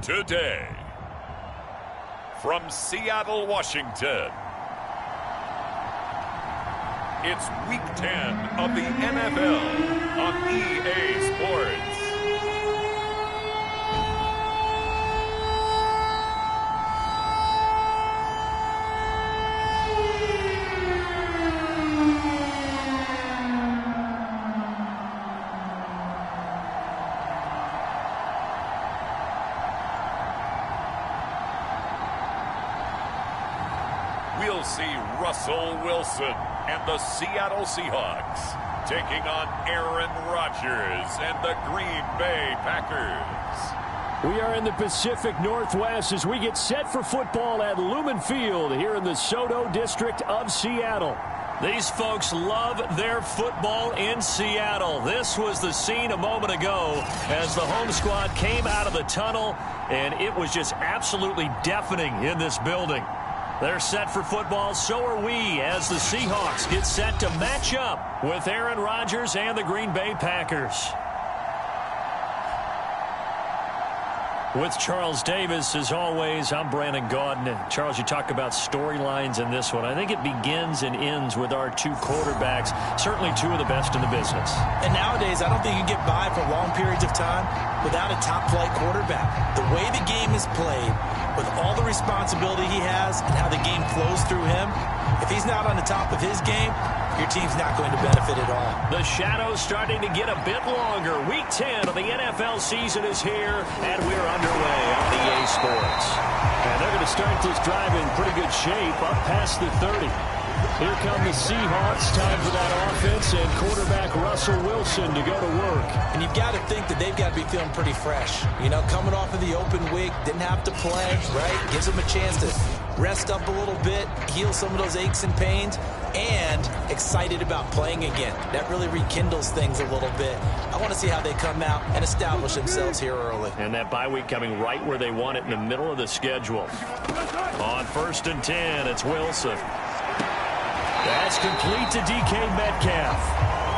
Today, from Seattle, Washington, it's Week 10 of the NFL on EA Sports. We'll see Russell Wilson and the Seattle Seahawks taking on Aaron Rodgers and the Green Bay Packers. We are in the Pacific Northwest as we get set for football at Lumen Field here in the Soto District of Seattle. These folks love their football in Seattle. This was the scene a moment ago as the home squad came out of the tunnel, and it was just absolutely deafening in this building. They're set for football, so are we, as the Seahawks get set to match up with Aaron Rodgers and the Green Bay Packers. With Charles Davis, as always, I'm Brandon Gaudin. And Charles, you talk about storylines in this one. I think it begins and ends with our two quarterbacks, certainly two of the best in the business. And nowadays, I don't think you can get by for long periods of time without a top-flight quarterback. The way the game is played, with all the responsibility he has and how the game flows through him, if he's not on the top of his game, your team's not going to benefit at all. The shadow's starting to get a bit longer. Week 10 of the NFL season is here, and we're underway on EA Sports. And they're going to start this drive in pretty good shape, up past the 30. Here come the Seahawks. Time for that offense and quarterback Russell Wilson to go to work. And you've got to think that they've got to be feeling pretty fresh. You know, coming off of the open week, didn't have to play, right? Gives them a chance to rest up a little bit, heal some of those aches and pains, and excited about playing again. That really rekindles things a little bit. I want to see how they come out and establish themselves here early. And that bye week coming right where they want it, in the middle of the schedule. On 1st and 10, it's Wilson. That's complete to DK Metcalf.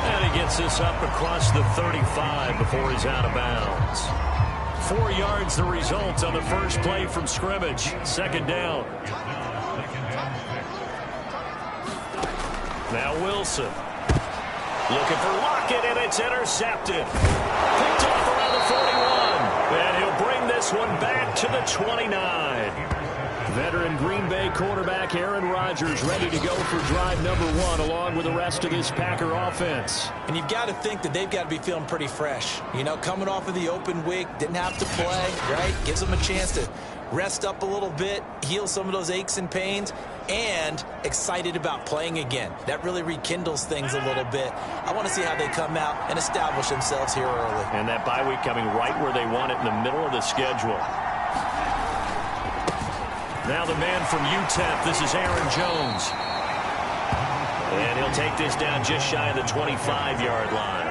And he gets this up across the 35 before he's out of bounds. 4 yards the result on the first play from scrimmage. 2nd down. Now Wilson. Looking for Lockett, and it's intercepted. Picked off around the 41. And he'll bring this one back to the 29. Veteran Green Bay quarterback Aaron Rodgers ready to go for drive number 1 along with the rest of this Packer offense. And you've got to think that they've got to be feeling pretty fresh. You know, coming off of the open week, didn't have to play, right? Gives them a chance to rest up a little bit, heal some of those aches and pains, and excited about playing again. That really rekindles things a little bit. I want to see how they come out and establish themselves here early. And that bye week coming right where they want it, in the middle of the schedule. Now the man from UTEP, this is Aaron Jones. And he'll take this down just shy of the 25-yard line.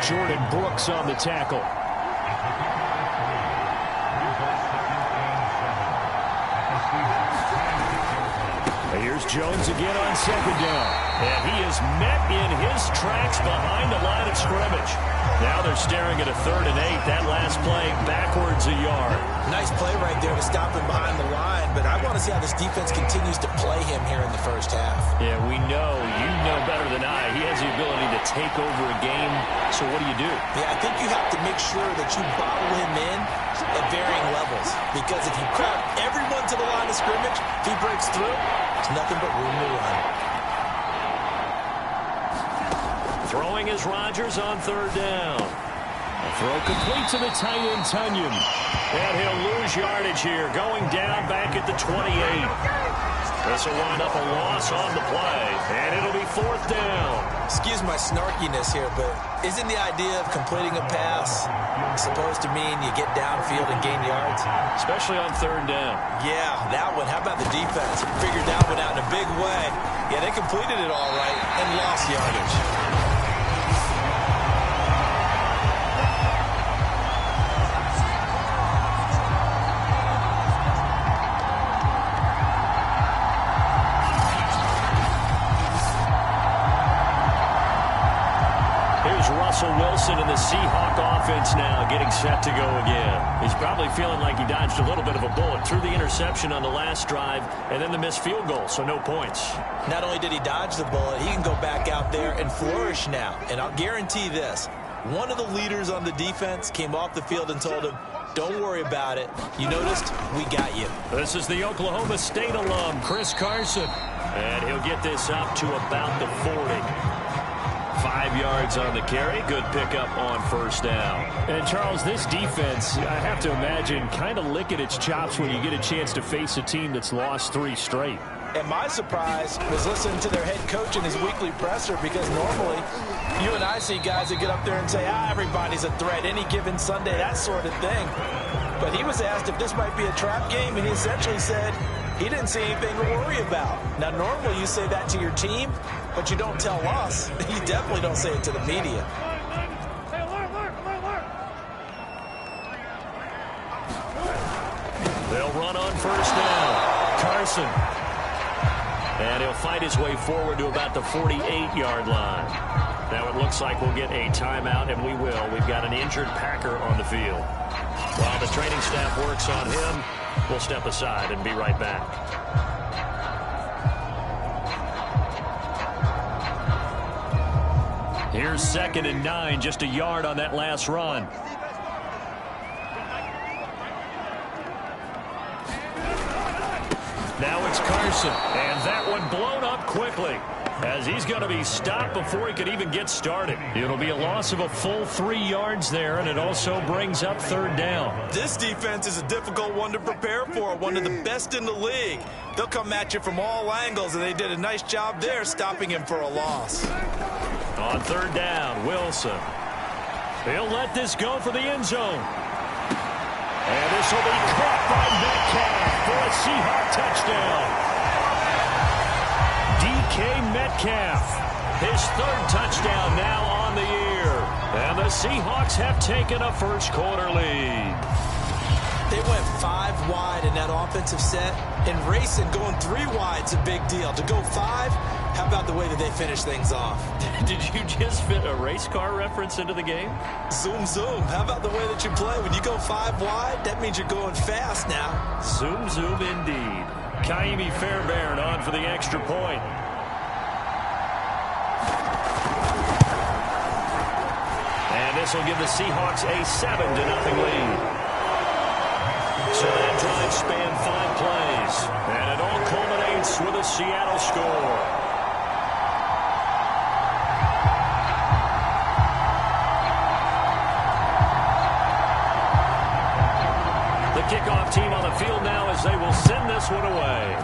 Jordan Brooks on the tackle. Here's Jones again on 2nd down. And he is met in his tracks behind the line of scrimmage. Now they're staring at a 3rd and 8. That last play backwards a yard. Nice play right there to stop him behind the line, but I want to see how this defense continues to play him here in the first half. Yeah, we know. You know better than I. He has the ability to take over a game. So what do? Yeah, I think you have to make sure that you bottle him in at varying levels, because if you crowd everyone to the line of scrimmage, if he breaks through, it's nothing but room to run. Throwing is Rodgers on 3rd down. A throw complete to the tight end, Tunyon. And he'll lose yardage here, going down back at the 28. This will wind up a loss on the play, and it'll be 4th down. Excuse my snarkiness here, but isn't the idea of completing a pass supposed to mean you get downfield and gain yards? Especially on 3rd down. Yeah, that one. How about the defense? Figured that one out in a big way. Yeah, they completed it all right and lost yardage. Russell Wilson Wilson and the Seahawk offense now getting set to go again. He's probably feeling like he dodged a little bit of a bullet through the interception on the last drive and then the missed field goal, so no points. Not only did he dodge the bullet, he can go back out there and flourish now. And I'll guarantee this, one of the leaders on the defense came off the field and told him, don't worry about it. You noticed? We got you. This is the Oklahoma State alum, Chris Carson. And he'll get this up to about the 40. 5 yards on the carry. Good pickup on first down. And, Charles, this defense, I have to imagine, kind of licking its chops when you get a chance to face a team that's lost 3 straight. And my surprise was listening to their head coach in his weekly presser, because normally you and I see guys that get up there and say, everybody's a threat any given Sunday, that sort of thing. But he was asked if this might be a trap game, and he essentially said he didn't see anything to worry about. Now, normally you say that to your team, but you don't tell us. You definitely don't say it to the media. They'll run on first down. Carson. And he'll fight his way forward to about the 48-yard line. Now it looks like we'll get a timeout, and we will. We've got an injured Packer on the field. While the training staff works on him, we'll step aside and be right back. Here's 2nd and 9, just a yard on that last run. Now it's Carson, and that one blown up quickly as he's going to be stopped before he could even get started. It'll be a loss of a full 3 yards there, and it also brings up 3rd down. This defense is a difficult one to prepare for, one of the best in the league. They'll come at you from all angles, and they did a nice job there stopping him for a loss. On 3rd down, Wilson. He'll let this go for the end zone. And this will be caught by Metcalf for a Seahawk touchdown. DK Metcalf, his 3rd touchdown now on the year. And the Seahawks have taken a first-quarter lead. They went 5 wide in that offensive set, and racing going 3 wide's a big deal. To go 5, how about the way that they finish things off? Did you just fit a race car reference into the game? Zoom, zoom. How about the way that you play? When you go 5 wide, that means you're going fast now. Zoom, zoom indeed. Kaimi Fairbairn on for the extra point. And this will give the Seahawks a 7-0 lead. So that drive spanned 5 plays. And it all culminates with a Seattle score. The kickoff team on the field now as they will send this one away.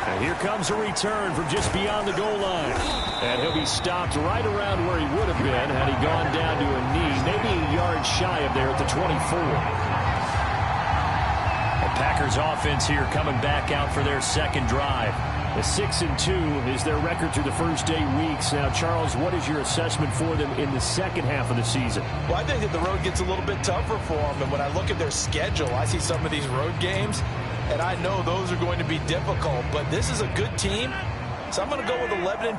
And here comes a return from just beyond the goal line. And he'll be stopped right around where he would have been had he gone down to a knee, maybe a yard shy of there at the 24. The Packers offense here coming back out for their 2nd drive. The 6-2 is their record through the first 8 weeks. Now, Charles, what is your assessment for them in the second half of the season? Well, I think that the road gets a little bit tougher for them. And when I look at their schedule, I see some of these road games, and I know those are going to be difficult. But this is a good team, so I'm going to go with 11-5.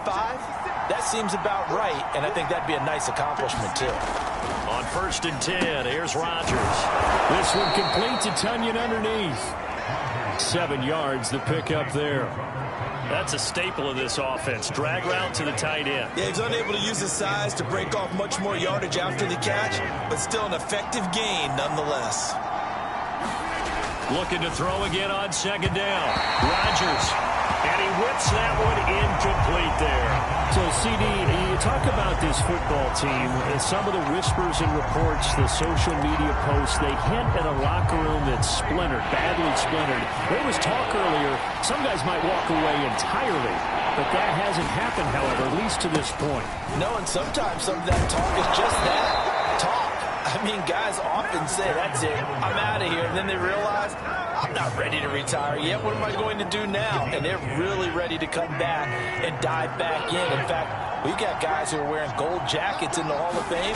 That seems about right, and I think that'd be a nice accomplishment, too. On 1st and 10, here's Rodgers. This one complete to Tunyon underneath. 7 yards, the pickup there. That's a staple of this offense. Drag route to the tight end. Yeah, he's unable to use his size to break off much more yardage after the catch, but still an effective gain nonetheless. Looking to throw again on 2nd down. Rodgers. And he whips that one incomplete there. So, CD, you talk about this football team and some of the whispers and reports, the social media posts, they hint at a locker room that's splintered, badly splintered. There was talk earlier, some guys might walk away entirely, but that hasn't happened, however, at least to this point. No, and sometimes some of that talk is just that, talk. I mean, guys often say, that's it, I'm out of here, and then they realize, I'm not ready to retire yet. What am I going to do now? And they're really ready to come back and dive back in. In fact, we got guys who are wearing gold jackets in the Hall of Fame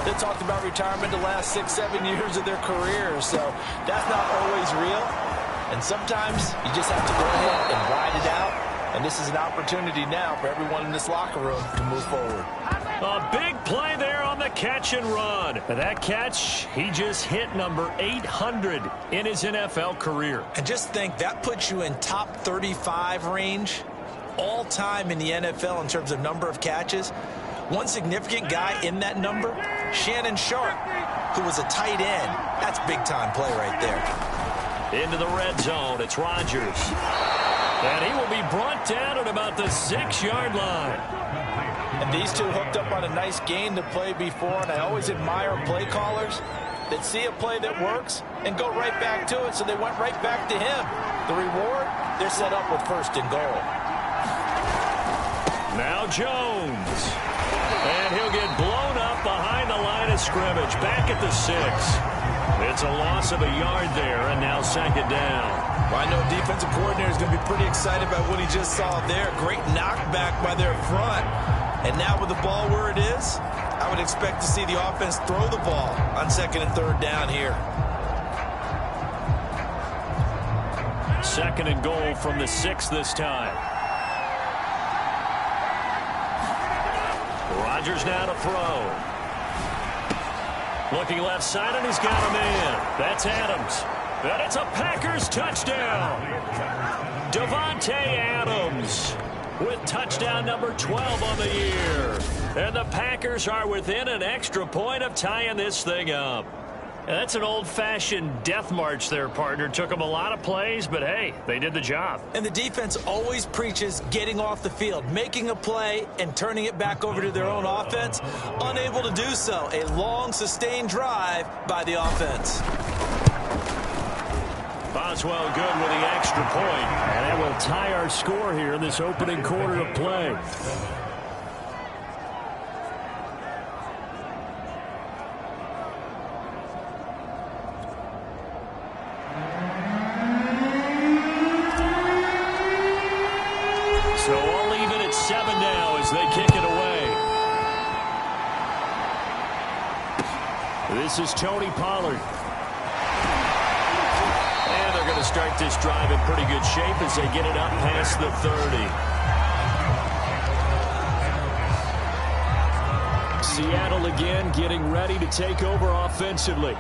that talked about retirement the last 6-7 years of their career. So that's not always real. And sometimes you just have to go ahead and ride it out And this is an opportunity now for everyone in this locker room to move forward. A big play there on the catch and run. And that catch, he just hit number 800 in his NFL career. And just think, that puts you in top 35 range all time in the NFL in terms of number of catches. One significant guy in that number, Shannon Sharp, who was a tight end. That's big-time play right there. Into the red zone, it's Rodgers. And he will be brought down at about the 6-yard line. And these two hooked up on a nice gain to play before, and I always admire play callers that see a play that works and go right back to it, so they went right back to him. The reward, they're set up with 1st and goal. Now Jones. And he'll get blown up behind the line of scrimmage, back at the 6. It's a loss of a yard there, and now 2nd down. Well, I know defensive coordinator is going to be pretty excited about what he just saw there. Great knockback by their front. And now with the ball where it is, I would expect to see the offense throw the ball on 2nd and 3rd down here. 2nd and goal from the 6 this time. Rodgers now to throw. Looking left side, and he's got a man. That's Adams. And it's a Packers touchdown. Davante Adams with touchdown number 12 on the year. And the Packers are within an extra point of tying this thing up. That's an old-fashioned death march there, partner. Took them a lot of plays, but hey, they did the job. And the defense always preaches getting off the field, making a play, and turning it back over to their own offense. Unable to do so. A long, sustained drive by the offense. Boswell good with the extra point. And that will tie our score here in this opening quarter of play. So all even at 7 now as they kick it away. This is Tony Pollard. And they're going to start this drive in pretty good shape as they get it up past the 30. Seattle again getting ready to take over offensively.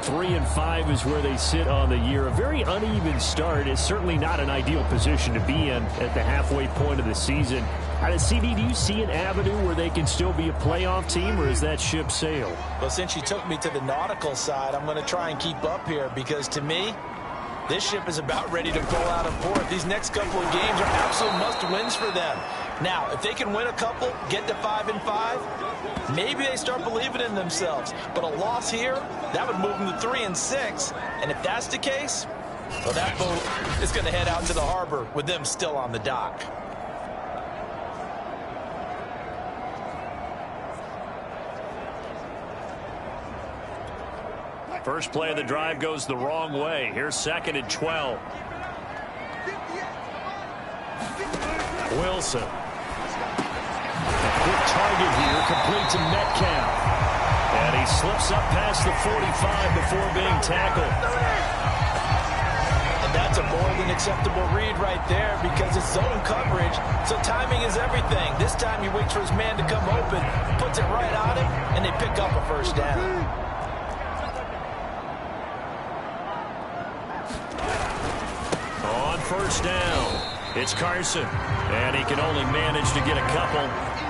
3-5 is where they sit on the year. A very uneven start. It's certainly not an ideal position to be in at the halfway point of the season. CD, do you see an avenue where they can still be a playoff team, or is that ship sailed? Well, since you took me to the nautical side, I'm going to try and keep up here because, to me, this ship is about ready to pull out of port. These next couple of games are absolute must-wins for them. Now, if they can win a couple, get to 5-5, maybe they start believing in themselves. But a loss here, that would move them to 3-6. And if that's the case, well, that boat is going to head out to the harbor with them still on the dock. First play of the drive goes the wrong way. Here's 2nd and 12. Wilson. Quick target here, complete to Metcalf. And he slips up past the 45 before being tackled. And that's a more than acceptable read right there because it's zone coverage, so timing is everything. This time he waits for his man to come open, puts it right on him, and they pick up a 1st down. On 1st down, it's Carson. And he can only manage to get a couple.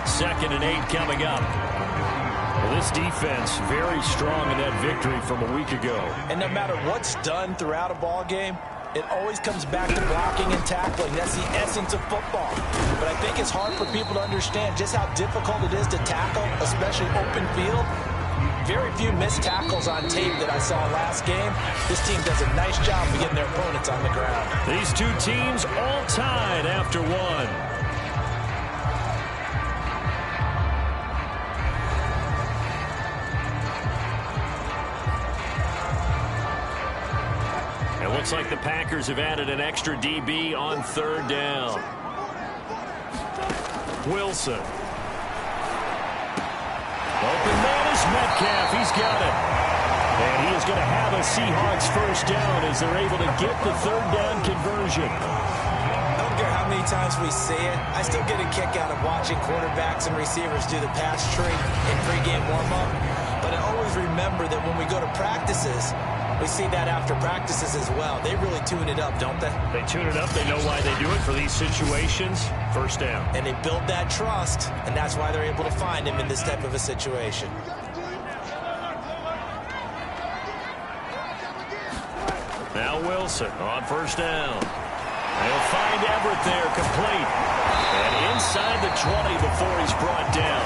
2nd and 8 coming up. Well, this defense very strong in that victory from a week ago. And no matter what's done throughout a ball game, it always comes back to blocking and tackling. That's the essence of football. But I think it's hard for people to understand just how difficult it is to tackle, especially open field. Very few missed tackles on tape that I saw last game. This team does a nice job of getting their opponents on the ground. These two teams all tied after one. It looks like the Packers have added an extra DB on 3rd down. Wilson. Open man is Metcalf. He's got it. And he is going to have a Seahawks 1st down as they're able to get the 3rd down conversion. don't care how many times we see it, I still get a kick out of watching quarterbacks and receivers do the pass tree in pregame warm-up. But I always remember that when we go to practices, we see that after practices as well. They really tune it up, don't they? They tune it up. They know why they do it for these situations. First down. And they build that trust, and that's why they're able to find him in this type of a situation. Now Wilson on first down. They'll find Everett there, complete. And inside the 20 before he's brought down.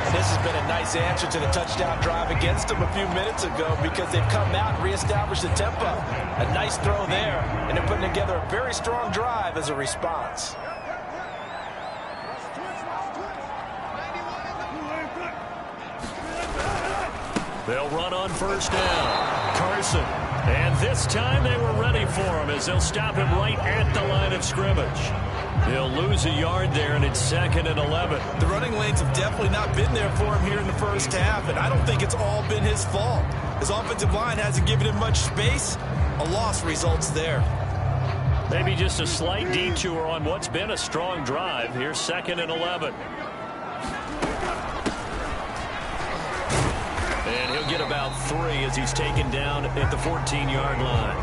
And this has been a nice answer to the touchdown drive against them a few minutes ago because they've come out and reestablished the tempo. A nice throw there, and they're putting together a very strong drive as a response. They'll run on first down. Carson. And this time they were ready for him as they'll stop him right at the line of scrimmage. He'll lose a yard there, and it's 2nd and 11. The running lanes have definitely not been there for him here in the first half, and I don't think it's all been his fault. His offensive line hasn't given him much space. A loss results there. Maybe just a slight detour on what's been a strong drive. Here's 2nd and 11. And he'll get about 3 as he's taken down at the 14-yard line.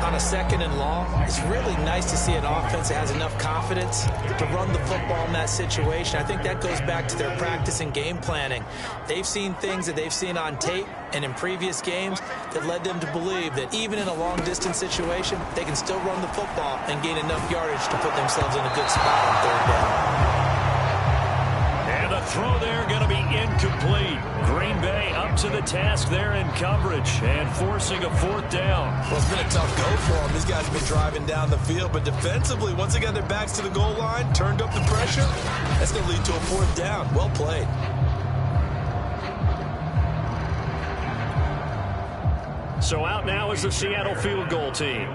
On a 2nd and long, it's really nice to see an offense that has enough confidence to run the football in that situation. I think that goes back to their practice and game planning. They've seen things that they've seen on tape and in previous games that led them to believe that even in a long-distance situation, they can still run the football and gain enough yardage to put themselves in a good spot on 3rd down. And a throw there going to be incomplete. Green Bay up to the task there in coverage and forcing a 4th down. Well, it's been a tough go for them. These guys have been driving down the field, but defensively, once they got their backs to the goal line, turned up the pressure, that's going to lead to a 4th down. Well played. So out now is the Seattle field goal team.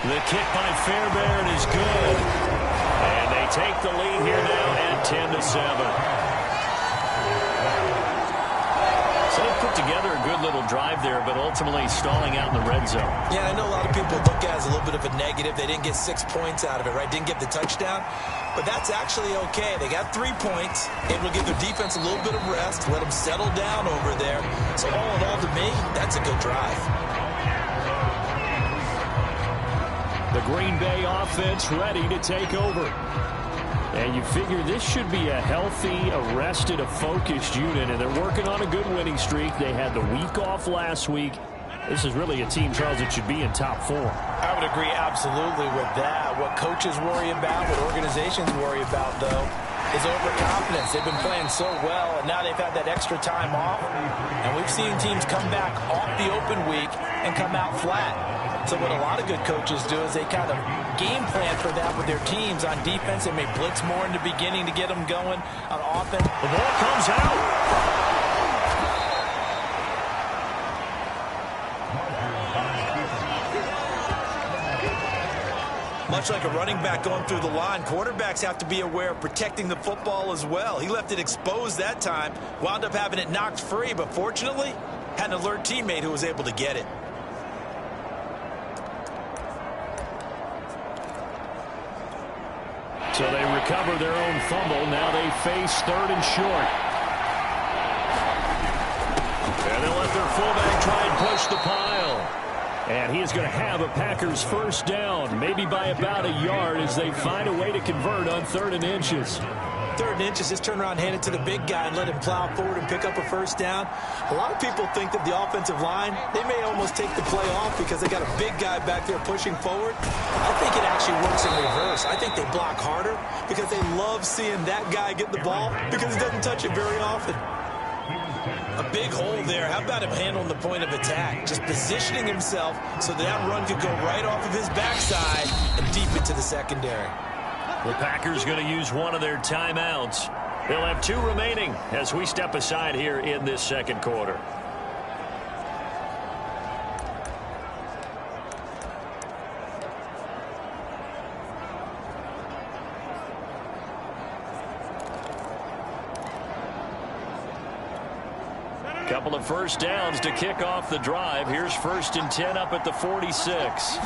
The kick by Fairbairn is good. And they take the lead here now at 10-7. So they put together a good little drive there, but ultimately stalling out in the red zone. Yeah, I know a lot of people look at it as a little bit of a negative. They didn't get 6 points out of it, right? Didn't get the touchdown. But that's actually okay. They got 3 points. Able to give their defense a little bit of rest, let them settle down over there. So all in all, to me, that's a good drive. The Green Bay offense ready to take over. And you figure this should be a healthy, arrested, a focused unit, and they're working on a good winning streak. They had the week off last week. This is really a team, Charles, that should be in top 4. I would agree absolutely with that. What coaches worry about, what organizations worry about, though, is overconfidence. They've been playing so well, and now they've had that extra time off. And we've seen teams come back off the open week and come out flat. So what a lot of good coaches do is they kind of game plan for that with their teams. On defense, they may blitz more in the beginning to get them going. On offense, the ball comes out. Much like a running back going through the line, quarterbacks have to be aware of protecting the football as well. He left it exposed that time, wound up having it knocked free, but fortunately, had an alert teammate who was able to get it. So they recover their own fumble. Now they face 3rd and short. And they'll let their fullback try and push the pile. And he is going to have a Packers 1st down, maybe by about a yard as they find a way to convert on 3rd and inches. 3rd and inches, just turn around, hand it to the big guy and let him plow forward and pick up a 1st down. A lot of people think that the offensive line, they may almost take the play off because they got a big guy back there pushing forward. I think it actually works in reverse. I think they block harder because they love seeing that guy get the ball because he doesn't touch it very often. A big hole there. How about him handling the point of attack? Just positioning himself so that run could go right off of his backside and deep into the secondary. The Packers going to use one of their timeouts. They'll have 2 remaining as we step aside here in this 2nd quarter. Couple of first downs to kick off the drive. Here's 1st and 10 up at the 46.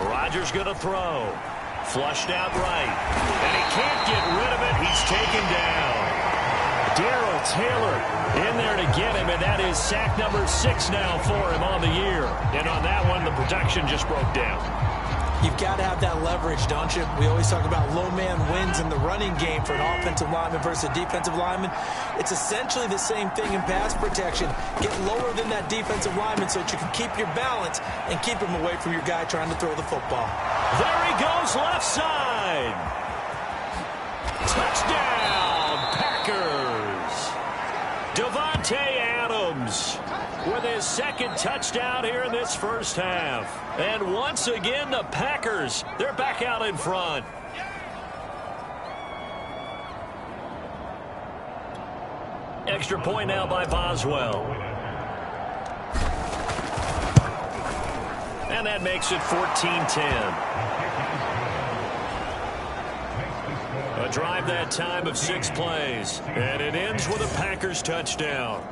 Rodgers going to throw. Flushed out right. And he can't get rid of it. He's taken down. Darrell Taylor in there to get him, and that is sack number 6 now for him on the year. And on that one, the protection just broke down. You've got to have that leverage, don't you? We always talk about low man wins in the running game for an offensive lineman versus a defensive lineman. It's essentially the same thing in pass protection. Get lower than that defensive lineman so that you can keep your balance and keep him away from your guy trying to throw the football. There he goes, left side. Touchdown, Packers. Davante Adams with his 2nd touchdown here in this first half. And once again, the Packers, they're back out in front. Extra point now by Boswell. And that makes it 14-10. A drive that time of 6 plays. And it ends with a Packers touchdown.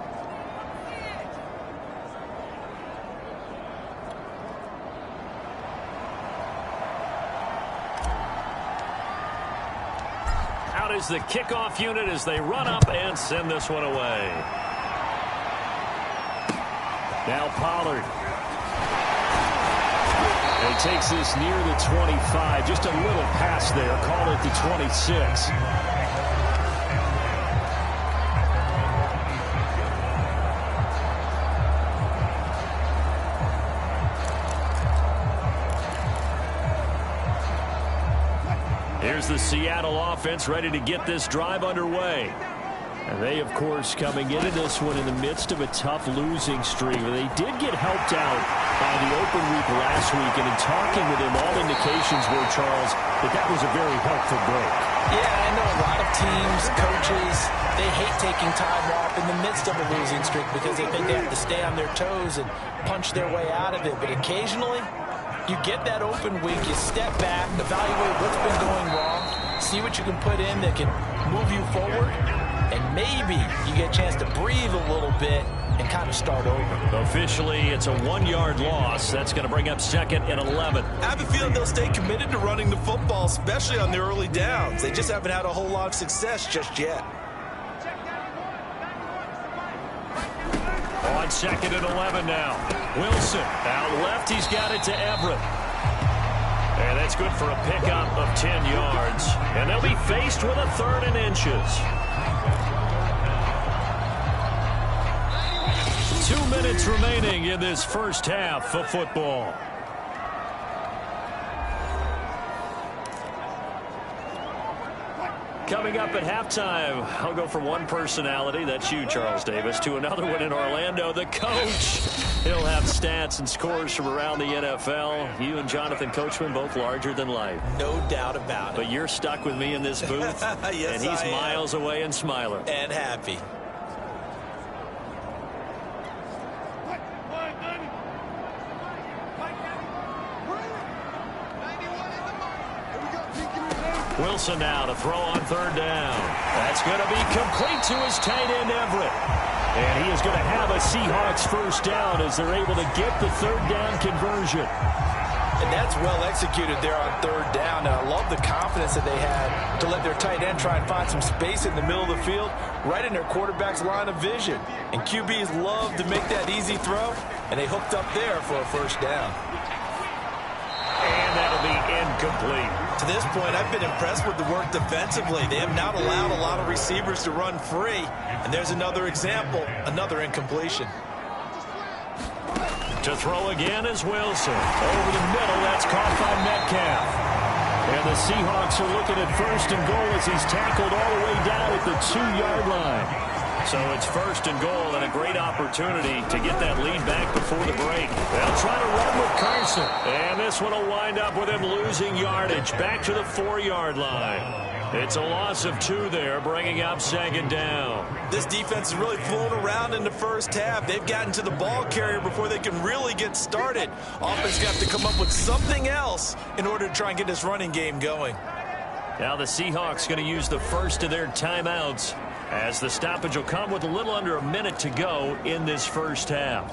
Out is the kickoff unit as they run up and send this one away. Now Pollard. He takes this near the 25. Just a little pass there. Call it the 26. Here's the Seattle offense ready to get this drive underway. And they, of course, coming into this one in the midst of a tough losing streak. They did get helped out by the open week last week. And in talking with him, all indications were, Charles, that was a very helpful break. Yeah, I know a lot of teams, coaches, they hate taking time off in the midst of a losing streak because they think they have to stay on their toes and punch their way out of it. But occasionally, you get that open week, you step back, evaluate what's been going wrong, see what you can put in that can move you forward, and maybe you get a chance to breathe a little bit and kind of start over. Officially, it's a 1-yard loss. That's going to bring up 2nd and 11. I have a feeling they'll stay committed to running the football, especially on their early downs. They just haven't had a whole lot of success just yet. On 2nd and 11 now. Wilson out left. He's got it to Everett. And that's good for a pickup of 10 yards. And they'll be faced with a 3rd and inches. 2 minutes remaining in this first half of football. Coming up at halftime, I'll go from one personality, that's you, Charles Davis, to another one in Orlando, the coach. He'll have stats and scores from around the NFL. You and Jonathan Coachman, both larger than life. No doubt about it. But you're stuck with me in this booth, yes, and he's miles away and smiling. And happy. Wilson now to throw on 3rd down. That's going to be complete to his tight end, Everett. And he is going to have a Seahawks first down as they're able to get the 3rd down conversion. And that's well executed there on 3rd down. And I love the confidence that they had to let their tight end try and find some space in the middle of the field, right in their quarterback's line of vision. And QBs love to make that easy throw, and they hooked up there for a first down. And that'll be incomplete. To this point, I've been impressed with the work defensively. They have not allowed a lot of receivers to run free. And there's another example, another incompletion. To throw again is Wilson. Over the middle, that's caught by Metcalf. And the Seahawks are looking at 1st and goal as he's tackled all the way down at the 2-yard line. So it's 1st and goal and a great opportunity to get that lead back before the break. They'll try to run with Carson. And this one will wind up with him losing yardage back to the 4-yard line. It's a loss of 2 there, bringing up 2nd down. This defense is really flown around in the first half. They've gotten to the ball carrier before they can really get started. Offense got to come up with something else in order to try and get this running game going. Now the Seahawks going to use the first of their timeouts as the stoppage will come with a little under a minute to go in this first half.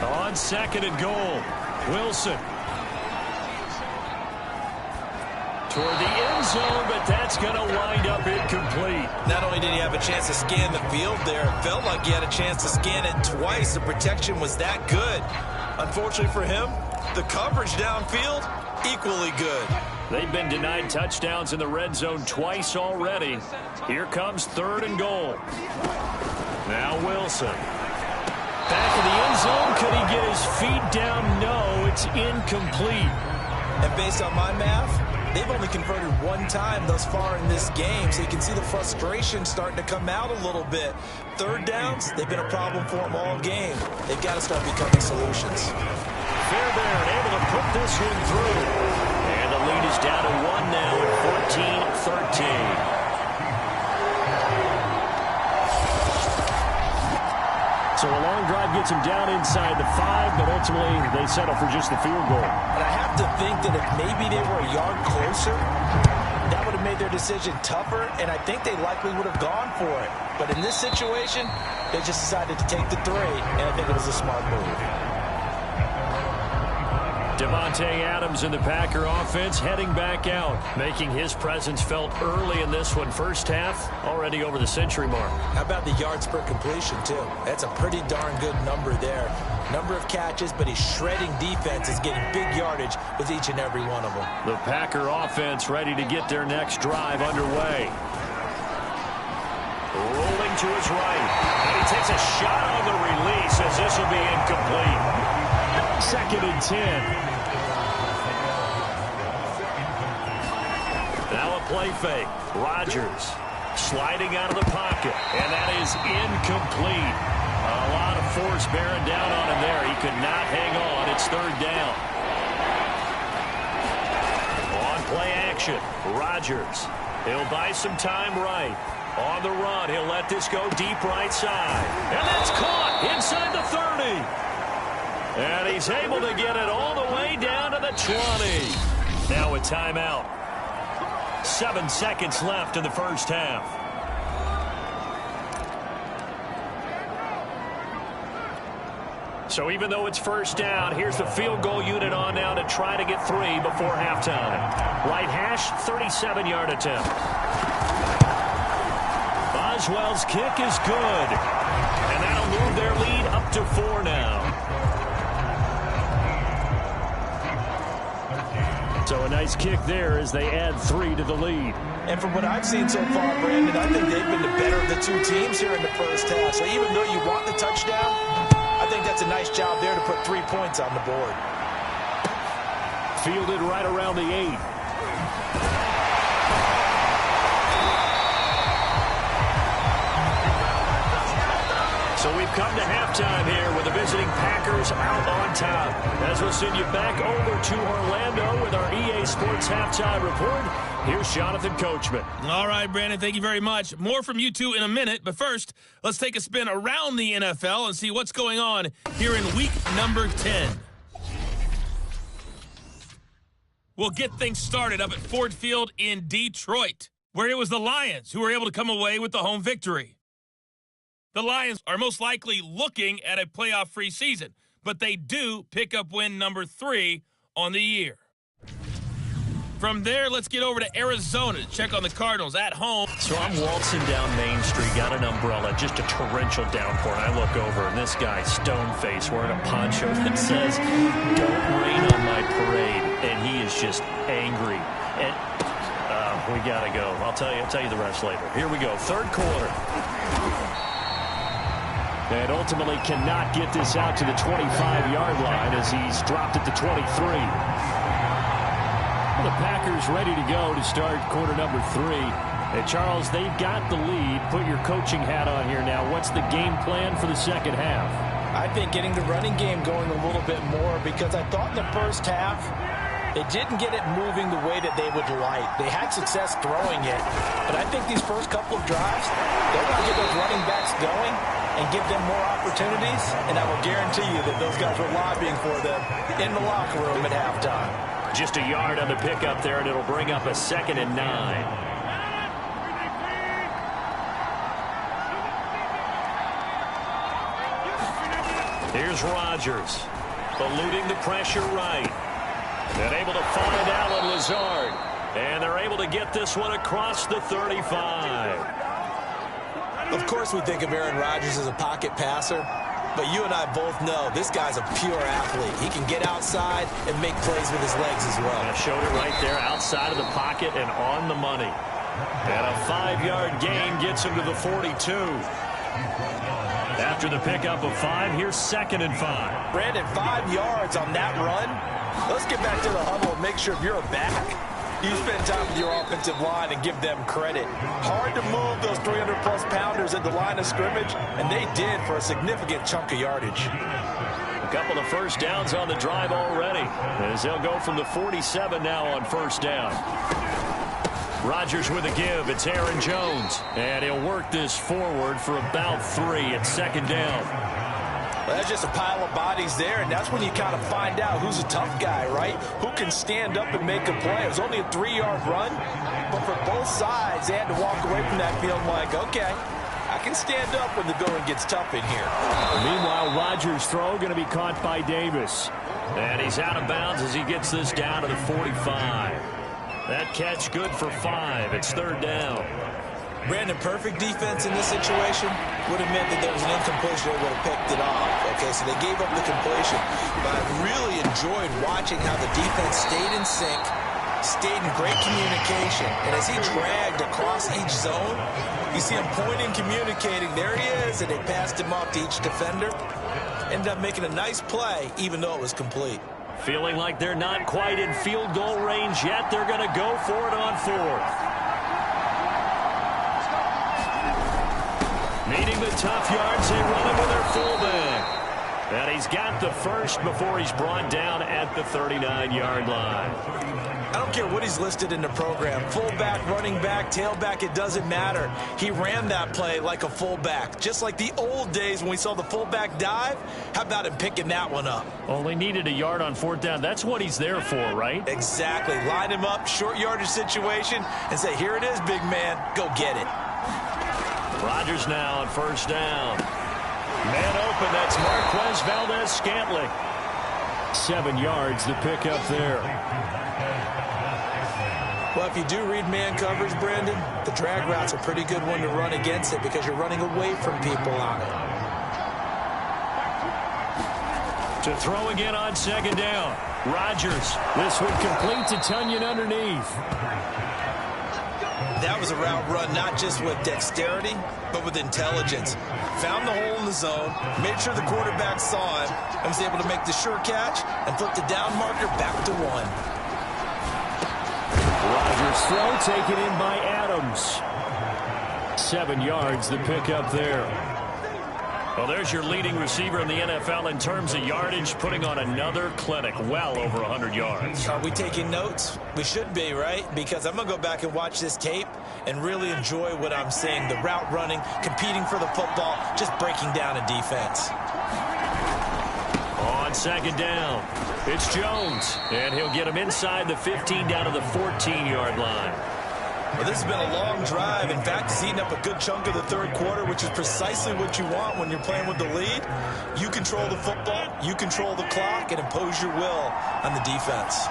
On second and goal, Wilson. Toward the end zone, but that's going to wind up incomplete. Not only did he have a chance to scan the field there, it felt like he had a chance to scan it twice. The protection was that good. Unfortunately for him, the coverage downfield, equally good. They've been denied touchdowns in the red zone twice already. Here comes third and goal. Now Wilson. Back in the end zone. Could he get his feet down? No, it's incomplete. And based on my math, they've only converted one time thus far in this game, so you can see the frustration starting to come out a little bit. Third downs, they've been a problem for them all game. They've got to start becoming solutions. Fairbairn able to put this one through. And the lead is down to 1 now at 14-13. So a long drive gets him down inside the 5, but ultimately they settle for just the field goal. And I have to think that if maybe they were a yard closer, that would have made their decision tougher, and I think they likely would have gone for it. But in this situation, they just decided to take the 3, and I think it was a smart move. Davante Adams in the Packer offense heading back out, making his presence felt early in this one. First half, already over the century mark. How about the yards per completion, too? That's a pretty darn good number there. Number of catches, but he's shredding defense, is getting big yardage with each and every one of them. The Packer offense ready to get their next drive underway. Rolling to his right, and he takes a shot on the release as this will be incomplete. Second and 10. Now a play fake. Rodgers sliding out of the pocket, and that is incomplete. A lot of force bearing down on him there. He could not hang on. It's third down. On play action, Rodgers. He'll buy some time right. On the run, he'll let this go deep right side. And that's caught inside the 30. And he's able to get it all the way down to the 20. Now a timeout. 7 seconds left in the first half. So even though it's first down, here's the field goal unit on now to try to get 3 before halftime. Right hash, 37-yard attempt. Boswell's kick is good. And that'll move their lead up to 4 now. So a nice kick there as they add 3 to the lead. And from what I've seen so far, Brandon, I think they've been the better of the two teams here in the first half. So even though you want the touchdown, I think that's a nice job there to put 3 points on the board. Fielded right around the 8. So we've come to halftime here with the visiting Packers out on top. As we'll send you back over to Orlando with our EA Sports Halftime Report, here's Jonathan Coachman. All right, Brandon, thank you very much. More from you two in a minute, but first, let's take a spin around the NFL and see what's going on here in week number 10. We'll get things started up at Ford Field in Detroit, where it was the Lions who were able to come away with the home victory. The Lions are most likely looking at a playoff-free season, but they do pick up win number 3 on the year. From there, let's get over to Arizona to check on the Cardinals at home. So I'm waltzing down Main Street, got an umbrella, just a torrential downpour, and I look over, and this guy, stone-faced, wearing a poncho that says, "Don't rain on my parade," and he is just angry. And we got to go. I'll tell you the rest later. Here we go, third quarter. And ultimately cannot get this out to the 25-yard line as he's dropped at the 23. The Packers ready to go to start quarter number 3. And Charles, they've got the lead. Put your coaching hat on here now. What's the game plan for the second half? I think getting the running game going a little bit more, because I thought in the first half they didn't get it moving the way that they would like. They had success throwing it, but I think these first couple of drives, they're going to get those running backs going. and give them more opportunities, and I will guarantee you that those guys were lobbying for them in the locker room at halftime. Just a yard on the pickup there, and it'll bring up a 2nd and 9. Here's Rodgers, eluding the pressure right. And able to find Allen Lazard. And they're able to get this one across the 35. Of course we think of Aaron Rodgers as a pocket passer, but you and I both know this guy's a pure athlete. He can get outside and make plays with his legs as well. And showed it right there outside of the pocket and on the money. And a 5-yard gain gets him to the 42. After the pickup of 5, here's 2nd and 5. Brandon, 5 yards on that run. Let's get back to the huddle and make sure if you're a back, you spend time with your offensive line and give them credit. Hard to move those 300-plus pounders at the line of scrimmage, and they did for a significant chunk of yardage. A couple of first downs on the drive already, as they'll go from the 47 now on first down. Rodgers with a give. It's Aaron Jones, and he'll work this forward for about 3 at 2nd down. Well, that's just a pile of bodies there, and that's when you kind of find out who's a tough guy, right? Who can stand up and make a play. It was only a 3-yard run, but for both sides, they had to walk away from that feeling like, okay, I can stand up when the going gets tough in here. Meanwhile, Rodgers' throw going to be caught by Davis. And he's out of bounds as he gets this down to the 45. That catch good for 5. It's 3rd down. Brandon, perfect defense in this situation would have meant that there was an incompletion. They would have picked it off. Okay, so they gave up the completion. But I really enjoyed watching how the defense stayed in sync, stayed in great communication. And as he dragged across each zone, you see him pointing, communicating. There he is, and they passed him off to each defender. Ended up making a nice play, even though it was complete. Feeling like they're not quite in field goal range yet. They're going to go for it on 4th. Needing the tough yards, they run him with their fullback. And he's got the first before he's brought down at the 39-yard line. I don't care what he's listed in the program. Fullback, running back, tailback, it doesn't matter. He ran that play like a fullback. Just like the old days when we saw the fullback dive. How about him picking that one up? Only needed a yard on 4th down. That's what he's there for, right? Exactly. Line him up, short yardage situation, and say, here it is, big man. Go get it. Rodgers now on 1st down. Man open, that's Marquez Valdez-Scantling. 7 yards, the pickup there. Well, if you do read man coverage, Brandon, the drag route's a pretty good one to run against it because you're running away from people on it. To throw again on 2nd down. Rodgers. This one complete to Tunyon underneath. That was a route run not just with dexterity, but with intelligence. Found the hole in the zone, made sure the quarterback saw him, and was able to make the sure catch and flip the down marker back to 1. Rodgers' throw taken in by Adams. 7 yards, the pickup there. Well, there's your leading receiver in the NFL in terms of yardage, putting on another clinic, well over 100 yards. Are we taking notes? We should be, right? Because I'm going to go back and watch this tape and really enjoy what I'm seeing. The route running, competing for the football, just breaking down a defense. On 2nd down, it's Jones, and he'll get him inside the 15 down to the 14-yard line. Well, this has been a long drive. In fact, it's eaten up a good chunk of the 3rd quarter, which is precisely what you want when you're playing with the lead. You control the football, you control the clock, and impose your will on the defense.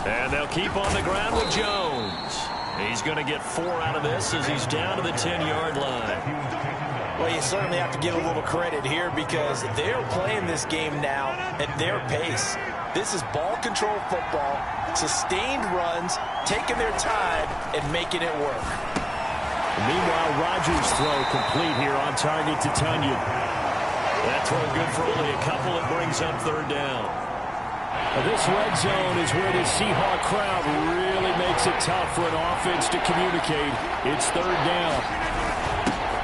And they'll keep on the ground with Jones. He's going to get 4 out of this as he's down to the 10-yard line. Well, you certainly have to give a little credit here because they're playing this game now at their pace. This is ball control football, sustained runs, taking their time and making it work. Meanwhile, Rodgers' throw complete here on target to Tunyon. That throw good for only a couple. It brings up 3rd down. This red zone is where the Seahawk crowd really makes it tough for an offense to communicate. It's 3rd down.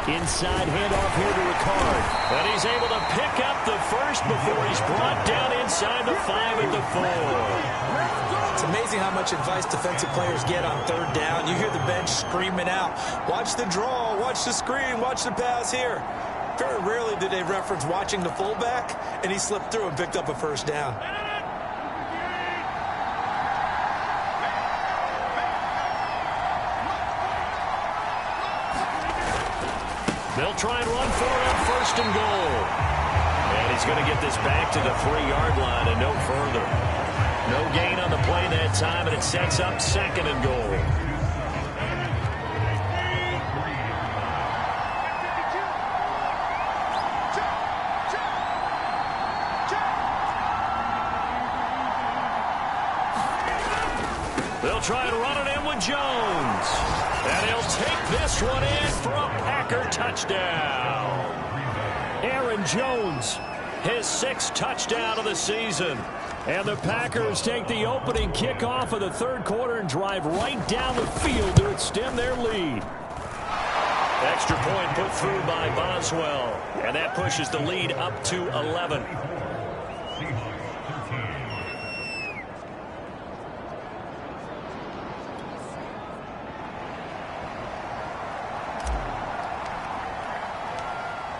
Inside handoff here to Ricard. And he's able to pick up the first before he's brought down inside the 5 at the 4. It's amazing how much advice defensive players get on third down. You hear the bench screaming out, watch the draw, watch the screen, watch the pass here. Very rarely do they reference watching the fullback, and he slipped through and picked up a first down. They'll try and run for it on 1st and goal. And he's going to get this back to the 3-yard line and no further. No gain on the play that time, and it sets up 2nd and goal. They'll try and run it in with Jones. And he'll take this one in for a Packer touchdown. Aaron Jones, his 6th touchdown of the season. And the Packers take the opening kickoff of the 3rd quarter and drive right down the field to extend their lead. Extra point put through by Boswell. And that pushes the lead up to 11.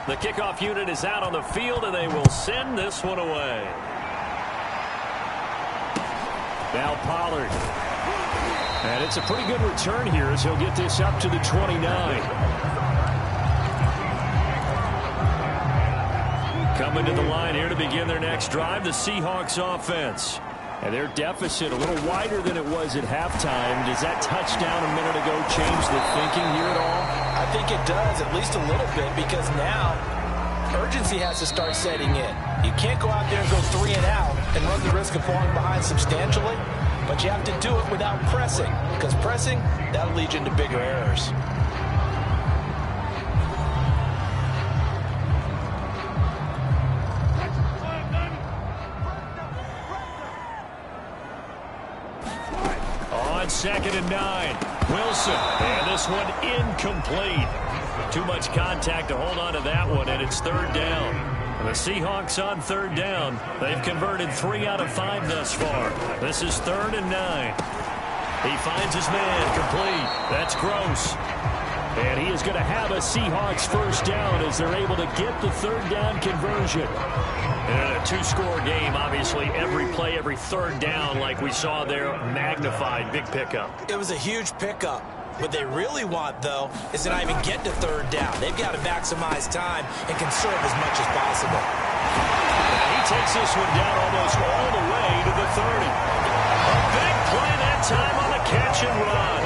The kickoff unit is out on the field, and they will send this one away. Now Pollard. And it's a pretty good return here as he'll get this up to the 29. Coming to the line here to begin their next drive, the Seahawks offense. And their deficit a little wider than it was at halftime. Does that touchdown a minute ago change the thinking here at all? I think it does, at least a little bit, because now urgency has to start setting in. You can't go out there and go 3 and out and run the risk of falling behind substantially, but you have to do it without pressing, because pressing, that'll lead you into bigger errors. On 2nd and 9, Wilson, and this one incomplete. Too much contact to hold on to that one, and it's 3rd down. And the Seahawks on 3rd down. They've converted 3 out of 5 thus far. This is 3rd and 9. He finds his man complete. That's Gross. And he is going to have a Seahawks 1st down as they're able to get the 3rd down conversion. And in a 2-score game, obviously, every play, every 3rd down, like we saw there, magnified. Big pickup. It was a huge pickup. What they really want, though, is to not even get to 3rd down. They've got to maximize time and conserve as much as possible. And he takes this one down almost all the way to the 30. A big play that time on the catch and run.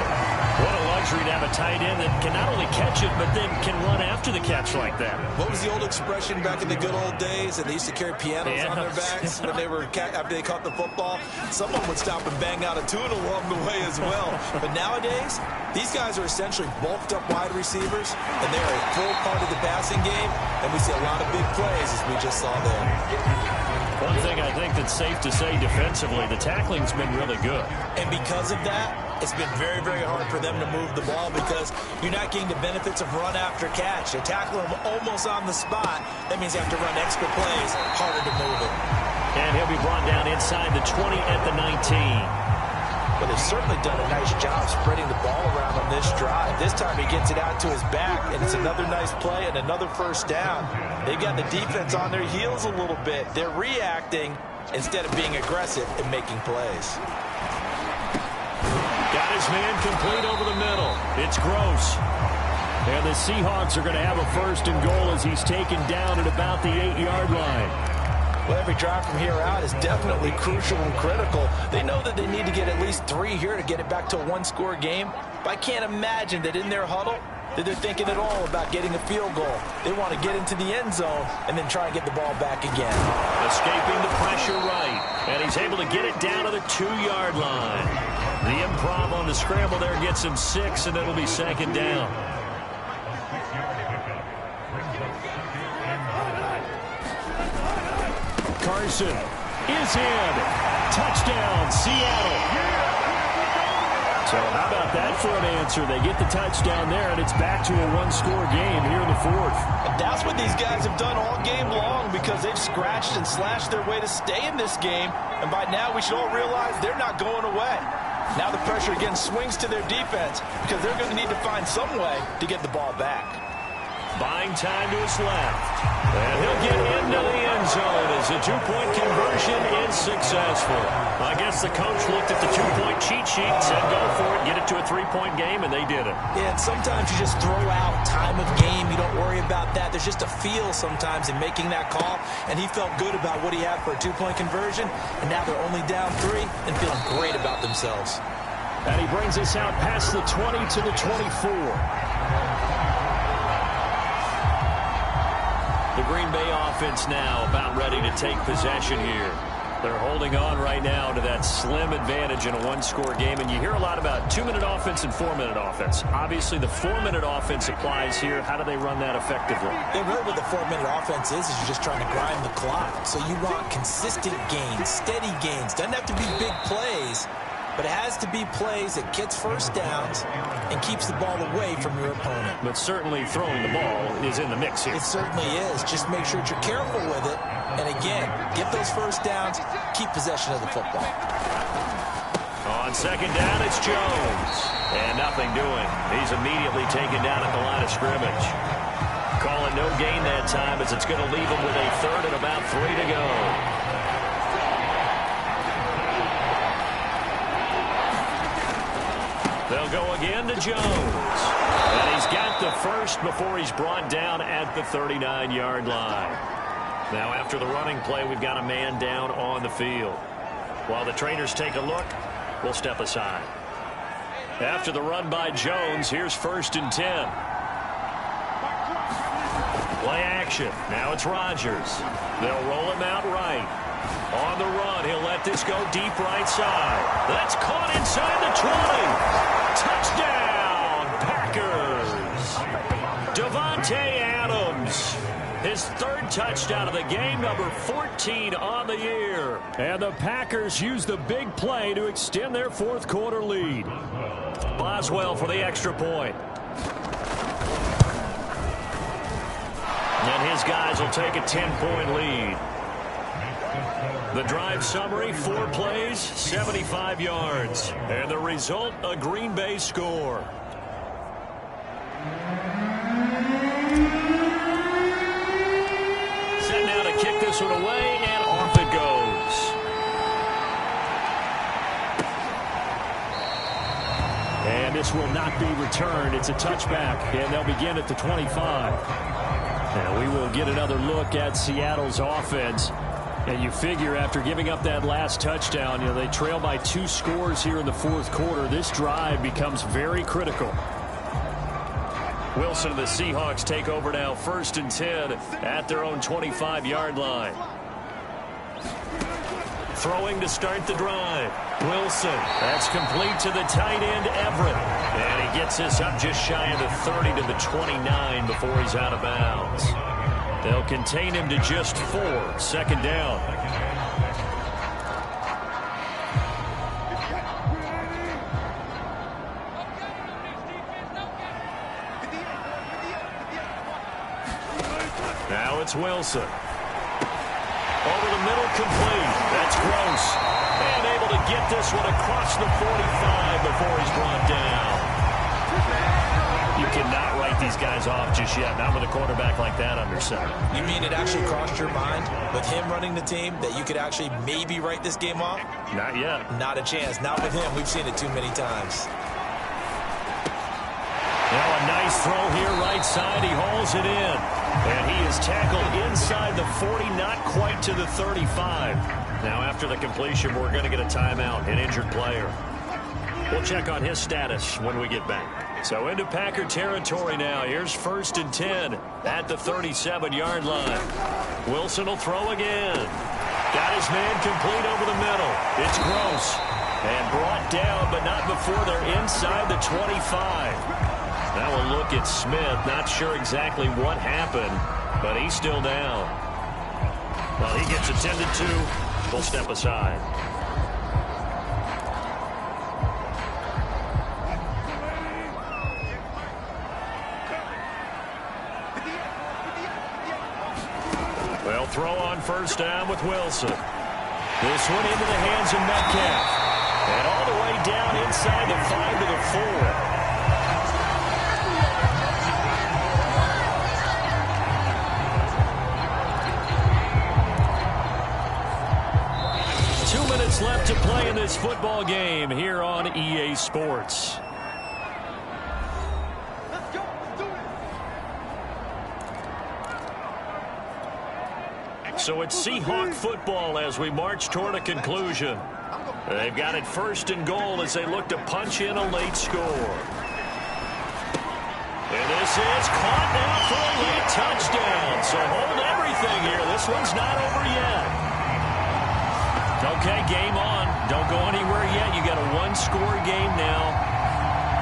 What a luxury to have a tight end that can not only catch it, but then can run after the catch like that. What was the old expression back in the good old days? And they used to carry pianos on their backs when they were after they caught the football. Someone would stop and bang out a tune along the way as well. But nowadays, these guys are essentially bulked up wide receivers, and they're a full part of the passing game. And we see a lot of big plays, as we just saw there. One thing I think that's safe to say defensively, the tackling's been really good. And because of that, it's been very, very hard for them to move the ball because you're not getting the benefits of run after catch. You tackle them almost on the spot. That means you have to run extra plays, harder to move it. And he'll be brought down inside the 20 at the 19. But they've certainly done a nice job spreading the ball around on this drive. This time he gets it out to his back, and it's another nice play and another 1st down. They've got the defense on their heels a little bit. They're reacting instead of being aggressive and making plays. Got his man complete over the middle. It's Gross. And the Seahawks are going to have a 1st and goal as he's taken down at about the 8-yard line. Well, every drive from here out is definitely crucial and critical. They know that they need to get at least 3 here to get it back to a 1-score game. But I can't imagine that in their huddle that they're thinking at all about getting a field goal. They want to get into the end zone and then try and get the ball back again. Escaping the pressure right. And he's able to get it down to the 2-yard line. The improv on the scramble there gets him 6, and it'll be 2nd down. Carson is in. Touchdown, Seattle. So how about that for an answer? They get the touchdown there, and it's back to a one-score game here in the fourth. And that's what these guys have done all game long because they've scratched and slashed their way to stay in this game. And by now, we should all realize they're not going away. Now the pressure again swings to their defense because they're going to need to find some way to get the ball back. Buying time to his left. And he'll get into the end zone as the two-point conversion is successful. I guess the coach looked at the two-point cheat sheet and said, go for it, get it to a three-point game, and they did it. Yeah, and sometimes you just throw out time of game. You don't worry about that. There's just a feel sometimes in making that call, and he felt good about what he had for a two-point conversion, and now they're only down 3 and feeling great about themselves. And he brings us out past the 20 to the 24. The Green Bay offense now about ready to take possession here. They're holding on right now to that slim advantage in a one-score game, and you hear a lot about 2-minute offense and 4-minute offense. Obviously, the 4-minute offense applies here. How do they run that effectively? Yeah, really what the 4-minute offense is you're just trying to grind the clock. So you want consistent gains, steady gains. Doesn't have to be big plays, but it has to be plays that gets first downs and keeps the ball away from your opponent. But certainly throwing the ball is in the mix here. It certainly is. Just make sure that you're careful with it. And again, get those first downs, keep possession of the football. On second down, it's Jones. And nothing doing. He's immediately taken down at the line of scrimmage. Call it no gain that time as it's going to leave him with a third and about 3 to go. They'll go again to Jones. And he's got the first before he's brought down at the 39-yard line. Now after the running play, we've got a man down on the field. While the trainers take a look, we'll step aside. After the run by Jones, here's 1st and 10. Play action. Now it's Rodgers. They'll roll him out right. On the run, he'll let this go deep right side. That's caught inside the 20. Touchdown, Packers. Devontae Adams. His 3rd touchdown of the game, number 14 on the year. And the Packers use the big play to extend their 4th quarter lead. Boswell for the extra point. And his guys will take a 10-point lead. The drive summary, 4 plays, 75 yards. And the result, a Green Bay score. Set now to kick this one away, and off it goes. And this will not be returned. It's a touchback, and they'll begin at the 25. And we will get another look at Seattle's offense. And you figure after giving up that last touchdown, they trail by 2 scores here in the 4th quarter. This drive becomes very critical. Wilson and the Seahawks take over now, 1st and 10 at their own 25-yard line. Throwing to start the drive. Wilson, that's complete to the tight end, Everett. And he gets this up just shy of the 30 to the 29 before he's out of bounds. They'll contain him to just 4, 2nd down. Now it's Wilson. Over the middle, complete. That's Gross. And able to get this one across the 45 before he's brought down. You cannot write these guys off just yet, not with a quarterback like that under center. You mean it actually crossed your mind with him running the team that you could actually maybe write this game off? Not yet. Not a chance. Not with him. We've seen it too many times. Now a nice throw here right side. He hauls it in. And he is tackled inside the 40, not quite to the 35. Now after the completion, we're going to get a timeout, an injured player. We'll check on his status when we get back. So into Packer territory now. Here's 1st and 10 at the 37-yard line. Wilson will throw again. Got his man complete over the middle. It's Gross. And brought down, but not before they're inside the 25. Now we'll look at Smith. Not sure exactly what happened, but he's still down. Well, he gets attended to. We'll step aside. They'll throw on first down with Wilson. This one into the hands of Metcalf. And all the way down inside the 5 to the 4. 2 minutes left to play in this football game here on EA Sports. So it's Seahawk football as we march toward a conclusion. They've got it first and goal as they look to punch in a late score. And this is caught now for a late touchdown. So hold everything here. This one's not over yet. Okay, game on. Don't go anywhere yet. You got a one-score game now.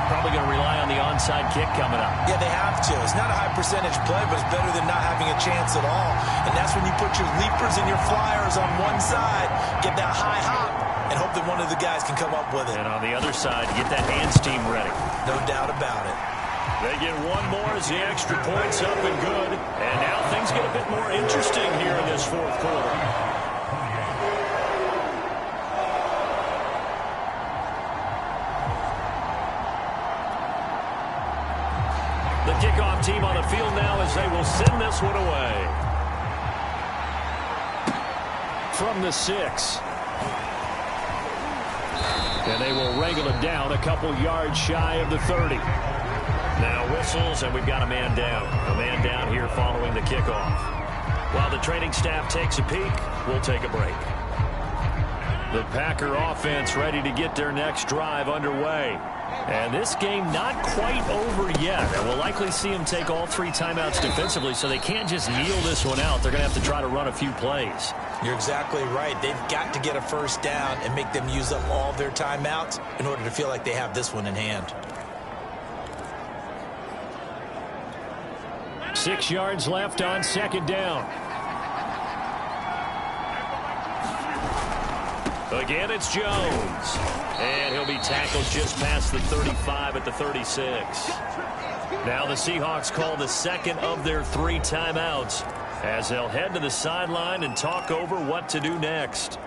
Probably going to rely on the onside kick coming up. Yeah, they have to. It's not a high percentage play, but it's better than not having a chance at all. And that's when you put your leapers and your flyers on one side, get that high hop, and hope that one of the guys can come up with it. And on the other side, get that hands team ready. No doubt about it. They get one more as the extra point's up and good. And now things get a bit more interesting here in this fourth quarter. The kickoff team on the field now as they will send this one away. From the 6. And they will wrangle it down a couple yards shy of the 30. Now whistles, and we've got a man down. A man down here following the kickoff. While the training staff takes a peek, we'll take a break. The Packer offense ready to get their next drive underway. And this game not quite over yet. And we'll likely see them take all 3 timeouts defensively, so they can't just kneel this one out. They're going to have to try to run a few plays. You're exactly right. They've got to get a first down and make them use up all their timeouts in order to feel like they have this one in hand. 6 yards left on second down. Again, it's Jones. And he'll be tackled just past the 35 at the 36. Now the Seahawks call the second of their 3 timeouts as they'll head to the sideline and talk over what to do next.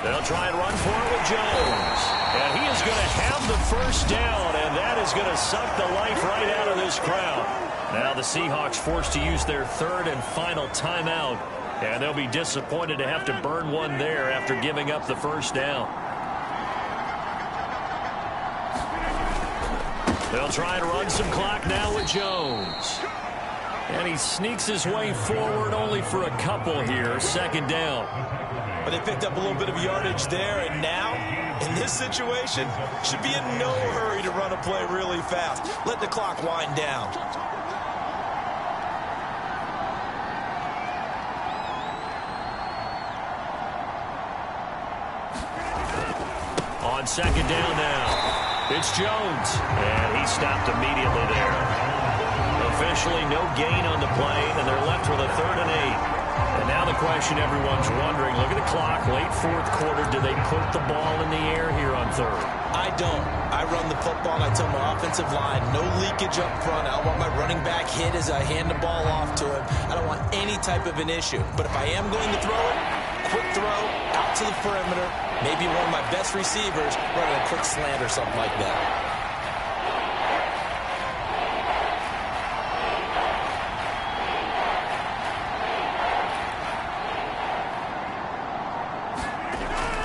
They'll try and run for it with Jones. And he is going to have the first down, and that is going to suck the life right out of this crowd. Now the Seahawks forced to use their 3rd and final timeout, and they'll be disappointed to have to burn one there after giving up the first down. They'll try and run some clock now with Jones. And he sneaks his way forward only for a couple here, second down. But they picked up a little bit of yardage there, and now, in this situation, should be in no hurry to run a play really fast. Let the clock wind down. On second down now, it's Jones, and he stopped immediately there. Officially no gain on the play, and they're left with a 3rd and 8. And now the question everyone's wondering, look at the clock, late fourth quarter, do they put the ball in the air here on 3rd? I don't. I run the football, and I tell my offensive line, no leakage up front. I don't want my running back hit as I hand the ball off to him. I don't want any type of an issue. But if I am going to throw it, quick throw, out to the perimeter, maybe one of my best receivers running a quick slant or something like that.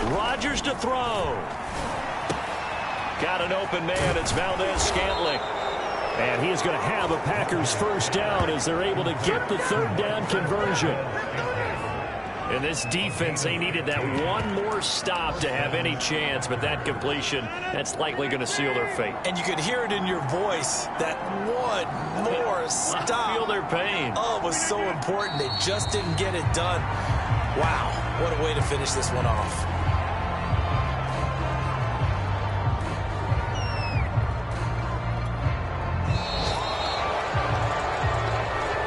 Rodgers to throw. Got an open man. It's Valdez-Scantling. And he is going to have a Packers first down as they're able to get the 3rd down conversion. In this defense, they needed that one more stop to have any chance, but that completion, that's likely going to seal their fate. And you could hear it in your voice, that one more stop. I feel their pain. Oh, it was so important. They just didn't get it done. Wow, what a way to finish this one off.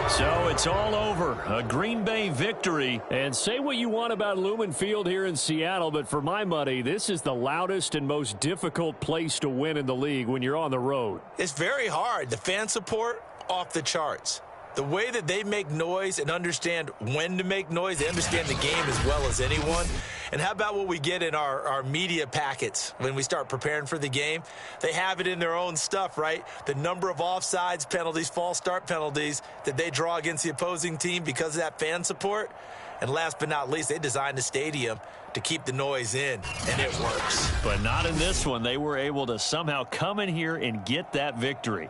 So it's It's all over. A Green Bay victory. And say what you want about Lumen Field here in Seattle, but for my money, this is the loudest and most difficult place to win in the league when you're on the road. It's very hard. The fan support, off the charts. The way that they make noise and understand when to make noise, they understand the game as well as anyone. And how about what we get in our media packets when we start preparing for the game? They have it in their own stuff, right? The number of offsides penalties, false start penalties that they draw against the opposing team because of that fan support. And last but not least, they designed the stadium to keep the noise in, and it works. But not in this one. They were able to somehow come in here and get that victory.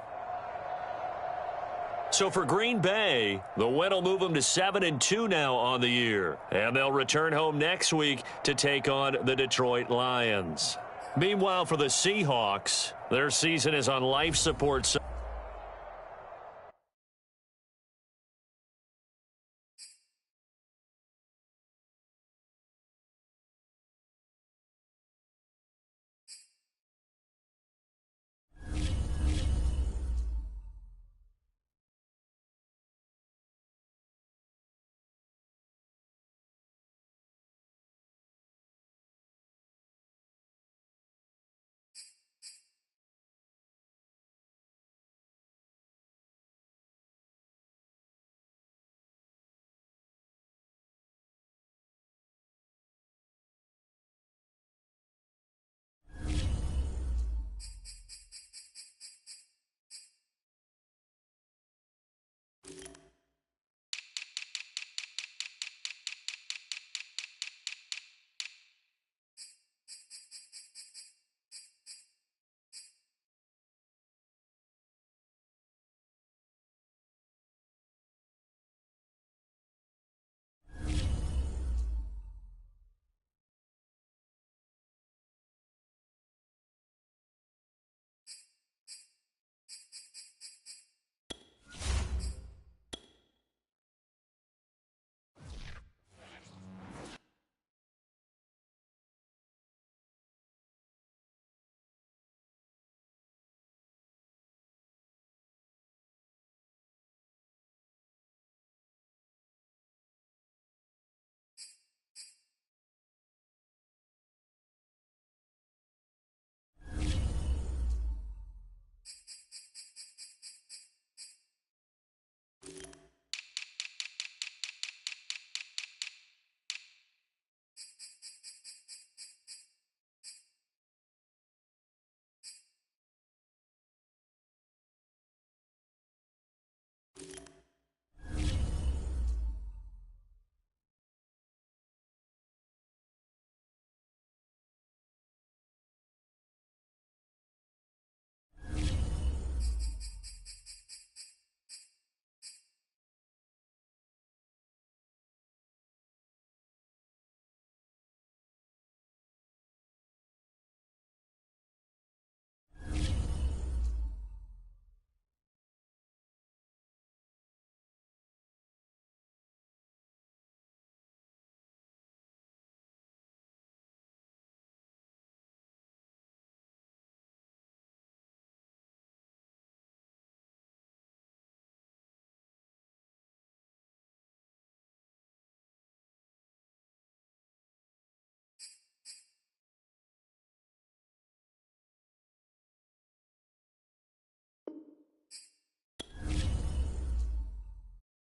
So for Green Bay, the win will move them to 7-2 now on the year. And they'll return home next week to take on the Detroit Lions. Meanwhile, for the Seahawks, their season is on life support.